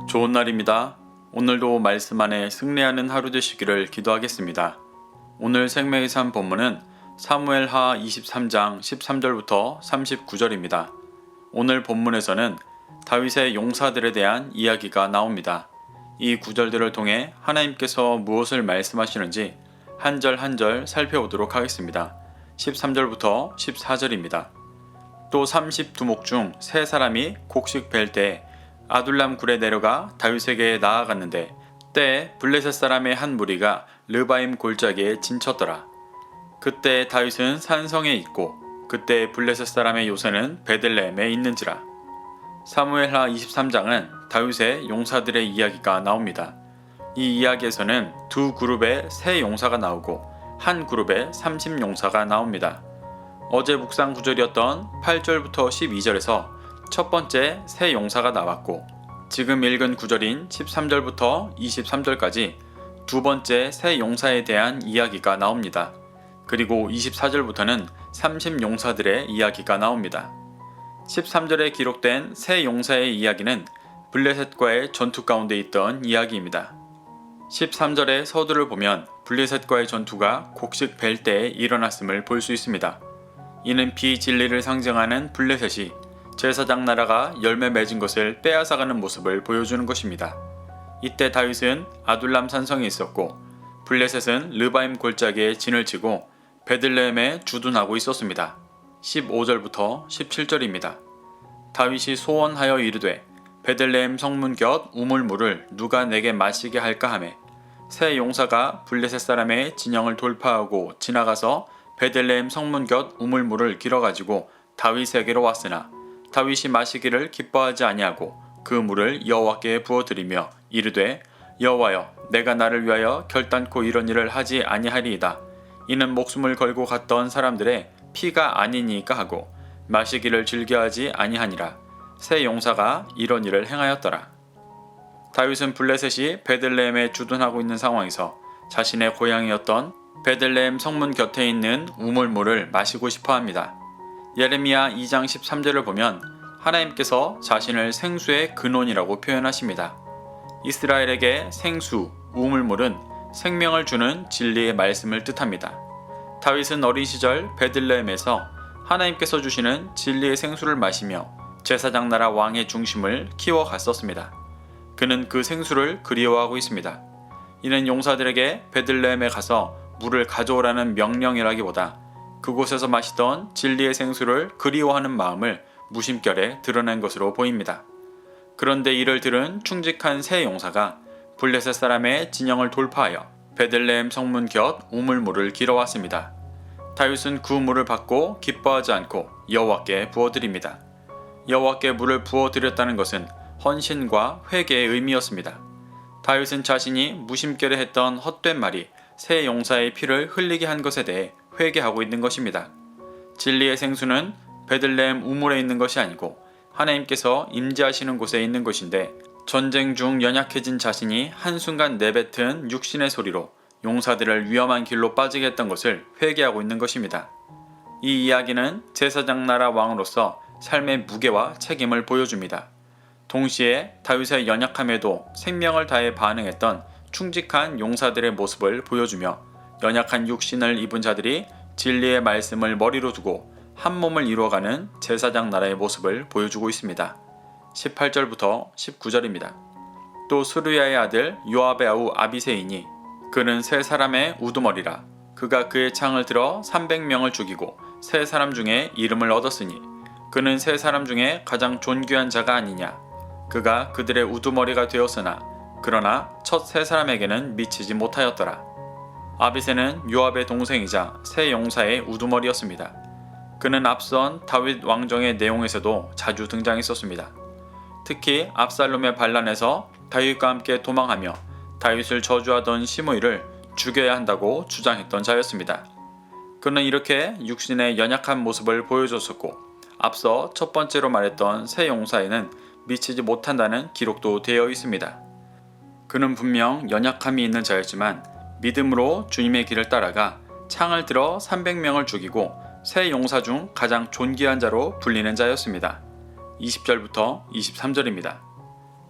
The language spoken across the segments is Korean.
좋은 날입니다. 오늘도 말씀 안에 승리하는 하루 되시기를 기도하겠습니다. 오늘 생명의 삶 본문은 사무엘하 23장 13절부터 39절입니다. 오늘 본문에서는 다윗의 용사들에 대한 이야기가 나옵니다. 이 구절들을 통해 하나님께서 무엇을 말씀하시는지 한 절 한 절 살펴보도록 하겠습니다. 13절부터 14절입니다. 또 32목 중 세 사람이 곡식 벨 때에 아둘람 굴에 내려가 다윗에게 나아갔는데 때에 블레셋 사람의 한 무리가 르바임 골짜기에 진쳤더라. 그때 다윗은 산성에 있고 그때 블레셋 사람의 요새는 베들레헴에 있는지라. 사무엘하 23장은 다윗의 용사들의 이야기가 나옵니다. 이 이야기에서는 두 그룹의 세 용사가 나오고 한 그룹의 30용사가 나옵니다. 어제 묵상 구절이었던 8절부터 12절에서 첫 번째 새 용사가 나왔고 지금 읽은 구절인 13절부터 23절까지 두 번째 새 용사에 대한 이야기가 나옵니다. 그리고 24절부터는 30용사들의 이야기가 나옵니다. 13절에 기록된 새 용사의 이야기는 블레셋과의 전투 가운데 있던 이야기입니다. 13절의 서두를 보면 블레셋과의 전투가 곡식 벨 때에 일어났음을 볼 수 있습니다. 이는 비진리를 상징하는 블레셋이 제사장 나라가 열매 맺은 것을 빼앗아가는 모습을 보여주는 것입니다. 이때 다윗은 아둘람 산성에 있었고 블레셋은 르바임 골짜기에 진을 치고 베들레헴에 주둔하고 있었습니다. 15절부터 17절입니다. 다윗이 소원하여 이르되 베들레헴 성문 곁 우물물을 누가 내게 마시게 할까 하매 새 용사가 블레셋 사람의 진영을 돌파하고 지나가서 베들레헴 성문 곁 우물물을 길어가지고 다윗에게로 왔으나 다윗이 마시기를 기뻐하지 아니하고 그 물을 여호와께 부어드리며 이르되 여호와여 내가 나를 위하여 결단코 이런 일을 하지 아니하리이다. 이는 목숨을 걸고 갔던 사람들의 피가 아니니까 하고 마시기를 즐겨하지 아니하니라. 새 용사가 이런 일을 행하였더라. 다윗은 블레셋이 베들레헴에 주둔하고 있는 상황에서 자신의 고향이었던 베들레헴 성문 곁에 있는 우물물을 마시고 싶어합니다. 예레미야 2장 13절을 보면 하나님께서 자신을 생수의 근원이라고 표현하십니다. 이스라엘에게 생수, 우물물은 생명을 주는 진리의 말씀을 뜻합니다. 다윗은 어린 시절 베들레헴에서 하나님께서 주시는 진리의 생수를 마시며 제사장 나라 왕의 중심을 키워갔었습니다. 그는 그 생수를 그리워하고 있습니다. 이는 용사들에게 베들레헴에 가서 물을 가져오라는 명령이라기보다 그곳에서 마시던 진리의 생수를 그리워하는 마음을 무심결에 드러낸 것으로 보입니다. 그런데 이를 들은 충직한 새 용사가 블레셋 사람의 진영을 돌파하여 베들레헴 성문 곁 우물물을 길어왔습니다. 다윗은 그 물을 받고 기뻐하지 않고 여호와께 부어드립니다. 여호와께 물을 부어드렸다는 것은 헌신과 회개의 의미였습니다. 다윗은 자신이 무심결에 했던 헛된 말이 새 용사의 피를 흘리게 한 것에 대해 회개하고 있는 것입니다. 진리의 생수는 베들레헴 우물에 있는 것이 아니고 하나님께서 임재하시는 곳에 있는 것인데 전쟁 중 연약해진 자신이 한순간 내뱉은 육신의 소리로 용사들을 위험한 길로 빠지게 했던 것을 회개하고 있는 것입니다. 이 이야기는 제사장 나라 왕으로서 삶의 무게와 책임을 보여줍니다. 동시에 다윗의 연약함에도 생명을 다해 반응했던 충직한 용사들의 모습을 보여주며 연약한 육신을 입은 자들이 진리의 말씀을 머리로 두고 한 몸을 이루어가는 제사장 나라의 모습을 보여주고 있습니다. 18절부터 19절입니다. 또 스루야의 아들 요압의 아우 아비새이니 그는 세 사람의 우두머리라. 그가 그의 창을 들어 300명을 죽이고 세 사람 중에 이름을 얻었으니 그는 세 사람 중에 가장 존귀한 자가 아니냐. 그가 그들의 우두머리가 되었으나 그러나 첫 세 사람에게는 미치지 못하였더라. 아비새는 요압의 동생이자 세 용사의 우두머리였습니다. 그는 앞선 다윗 왕정의 내용에서도 자주 등장했었습니다. 특히 압살롬의 반란에서 다윗과 함께 도망하며 다윗을 저주하던 시므이를 죽여야 한다고 주장했던 자였습니다. 그는 이렇게 육신의 연약한 모습을 보여줬었고 앞서 첫 번째로 말했던 세 용사에는 미치지 못한다는 기록도 되어 있습니다. 그는 분명 연약함이 있는 자였지만 믿음으로 주님의 길을 따라가 창을 들어 300명을 죽이고 세 용사 중 가장 존귀한 자로 불리는 자였습니다. 20절부터 23절입니다.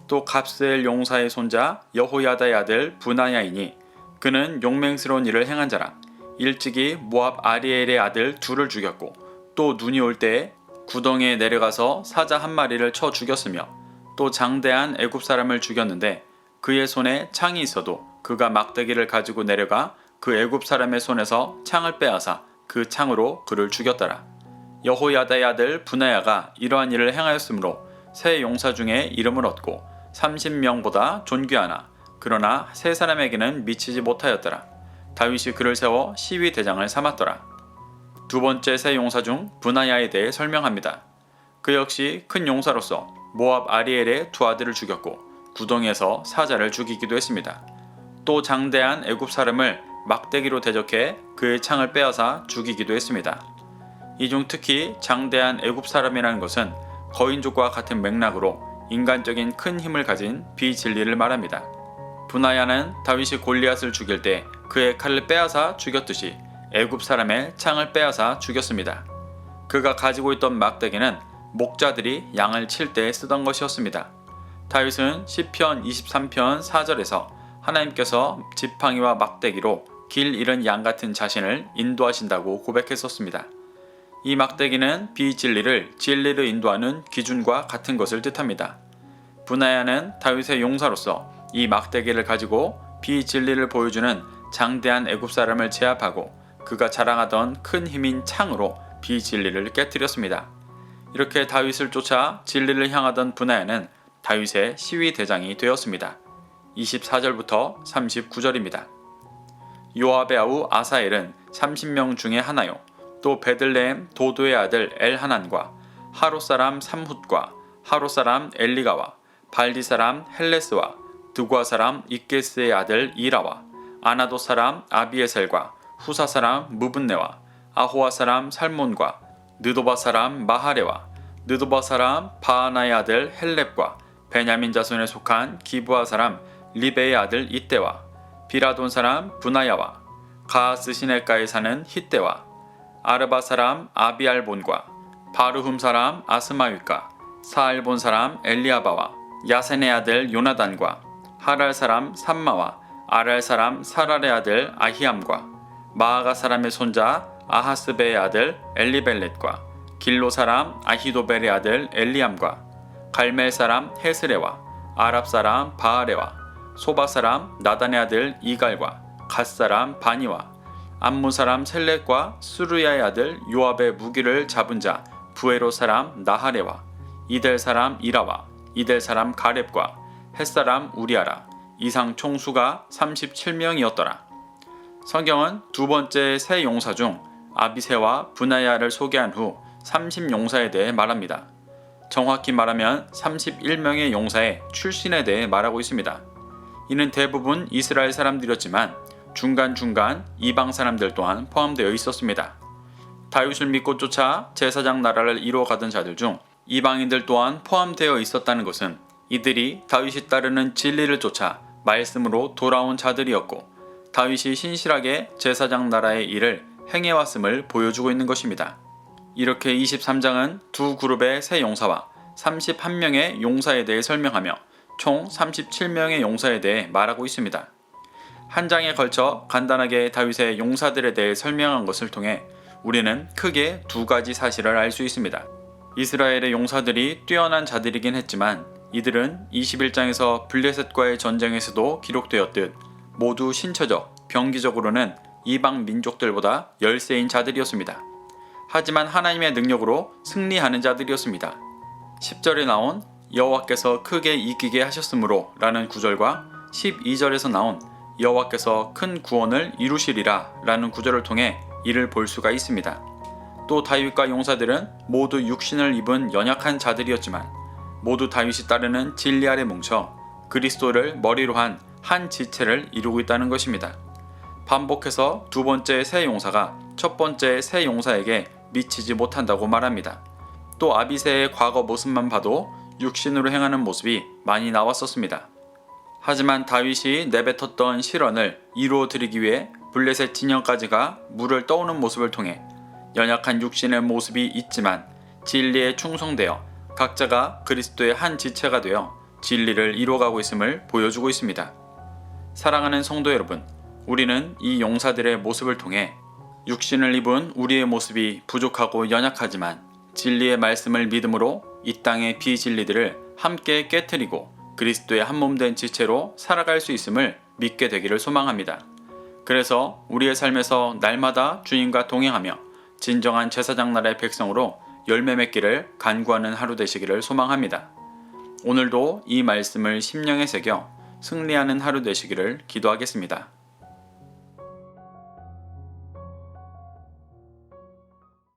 또 갑스엘 용사의 손자 여호야다의 아들 브나야이니 그는 용맹스러운 일을 행한 자라. 일찍이 모압 아리엘의 아들 둘을 죽였고 또 눈이 올 때에 구덩이에 내려가서 사자 한 마리를 쳐 죽였으며 또 장대한 애굽 사람을 죽였는데 그의 손에 창이 있어도 그가 막대기를 가지고 내려가 그 애굽 사람의 손에서 창을 빼앗아 그 창으로 그를 죽였더라. 여호야다의 아들 브나야가 이러한 일을 행하였으므로 세 용사 중에 이름을 얻고 30명보다 존귀하나 그러나 세 사람에게는 미치지 못하였더라. 다윗이 그를 세워 시위 대장을 삼았더라. 두 번째 세 용사 중 브나야에 대해 설명합니다. 그 역시 큰 용사로서 모압 아리엘의 두 아들을 죽였고 구덩이에서 사자를 죽이기도 했습니다. 또 장대한 애굽 사람을 막대기로 대적해 그의 창을 빼앗아 죽이기도 했습니다. 이 중 특히 장대한 애굽 사람이라는 것은 거인족과 같은 맥락으로 인간적인 큰 힘을 가진 비진리를 말합니다. 브나야는 다윗이 골리앗을 죽일 때 그의 칼을 빼앗아 죽였듯이 애굽 사람의 창을 빼앗아 죽였습니다. 그가 가지고 있던 막대기는 목자들이 양을 칠 때 쓰던 것이었습니다. 다윗은 시편 23편 4절에서 하나님께서 지팡이와 막대기로 길 잃은 양 같은 자신을 인도하신다고 고백했었습니다. 이 막대기는 비진리를 진리로 인도하는 기준과 같은 것을 뜻합니다. 브나야는 다윗의 용사로서 이 막대기를 가지고 비진리를 보여주는 장대한 애굽 사람을 제압하고 그가 자랑하던 큰 힘인 창으로 비진리를 깨뜨렸습니다. 이렇게 다윗을 쫓아 진리를 향하던 브나야는 다윗의 시위 대장이 되었습니다. 24절부터 39절입니다. 요압의 아우 아사엘은 30명 중에 하나요. 또 베들레헴 도도의 아들 엘하난과 하롯 사람 삼훗과 하롯 사람 엘리가와 발디 사람 헬레스와 드과 사람 이게스의 아들 이라와 아나도 사람 아비에셀과 후사 사람 무분네와 아호아 사람 살몬과 느도바 사람 마하레와 느도바 사람 바하나의 아들 헬렙과 베냐민 자손에 속한 기브아 사람 리베의 아들 이때와 비라돈 사람 브나야와 가하스 시내가에 사는 hit대와 아르바 사람 아비알본과 바르훔 사람 아스마윗과 사알본 사람 엘리아바와 야센의 아들 요나단과 하랄 사람 삼마와 아랄 사람 사랄의 아들 아히암과 마아가 사람의 손자 아하스베의 아들 엘리벨렛과 길로 사람 아히도벨의 아들 엘리암과 갈멜 사람 헤스레와 아랍 사람 바아레와 소바 사람 나단의 아들 이갈과 갓 사람 바니와 암무 사람 셀렉과 수르야의 아들 요압의 무기를 잡은 자 부에로 사람 나하레와 이델 사람 이라와 이델 사람 가렙과 헷 사람 우리아라 이상 총수가 37명이었더라. 성경은 두 번째 세 용사 중 아비새와 브나야를 소개한 후 30용사에 대해 말합니다. 정확히 말하면 31명의 용사의 출신에 대해 말하고 있습니다. 이는 대부분 이스라엘 사람들이었지만 중간중간 이방 사람들 또한 포함되어 있었습니다. 다윗을 믿고 쫓아 제사장 나라를 이루어가던 자들 중 이방인들 또한 포함되어 있었다는 것은 이들이 다윗이 따르는 진리를 쫓아 말씀으로 돌아온 자들이었고 다윗이 신실하게 제사장 나라의 일을 행해왔음을 보여주고 있는 것입니다. 이렇게 23장은 두 그룹의 세 용사와 31명의 용사에 대해 설명하며 총 37명의 용사에 대해 말하고 있습니다. 한 장에 걸쳐 간단하게 다윗의 용사들에 대해 설명한 것을 통해 우리는 크게 두 가지 사실을 알 수 있습니다. 이스라엘의 용사들이 뛰어난 자들이긴 했지만 이들은 21장에서 블레셋과의 전쟁에서도 기록되었듯 모두 신체적, 병기적으로는 이방 민족들보다 열세인 자들이었습니다. 하지만 하나님의 능력으로 승리하는 자들이었습니다. 10절에 나온 여호와께서 크게 이기게 하셨으므로 라는 구절과 12절에서 나온 여호와께서 큰 구원을 이루시리라 라는 구절을 통해 이를 볼 수가 있습니다. 또 다윗과 용사들은 모두 육신을 입은 연약한 자들이었지만 모두 다윗이 따르는 진리 아래 뭉쳐 그리스도를 머리로 한 지체를 이루고 있다는 것입니다. 반복해서 두 번째 세 용사가 첫 번째 세 용사에게 미치지 못한다고 말합니다. 또 아비새의 과거 모습만 봐도 육신으로 행하는 모습이 많이 나왔었습니다. 하지만 다윗이 내뱉었던 실언을 이루어드리기 위해 블레셋 진영까지가 물을 떠오는 모습을 통해 연약한 육신의 모습이 있지만 진리에 충성되어 각자가 그리스도의 한 지체가 되어 진리를 이루어가고 있음을 보여주고 있습니다. 사랑하는 성도 여러분, 우리는 이 용사들의 모습을 통해 육신을 입은 우리의 모습이 부족하고 연약하지만 진리의 말씀을 믿음으로 이 땅의 비진리들을 함께 깨트리고 그리스도의 한몸된 지체로 살아갈 수 있음을 믿게 되기를 소망합니다. 그래서 우리의 삶에서 날마다 주님과 동행하며 진정한 제사장 나라의 백성으로 열매 맺기를 간구하는 하루 되시기를 소망합니다. 오늘도 이 말씀을 심령에 새겨 승리하는 하루 되시기를 기도하겠습니다.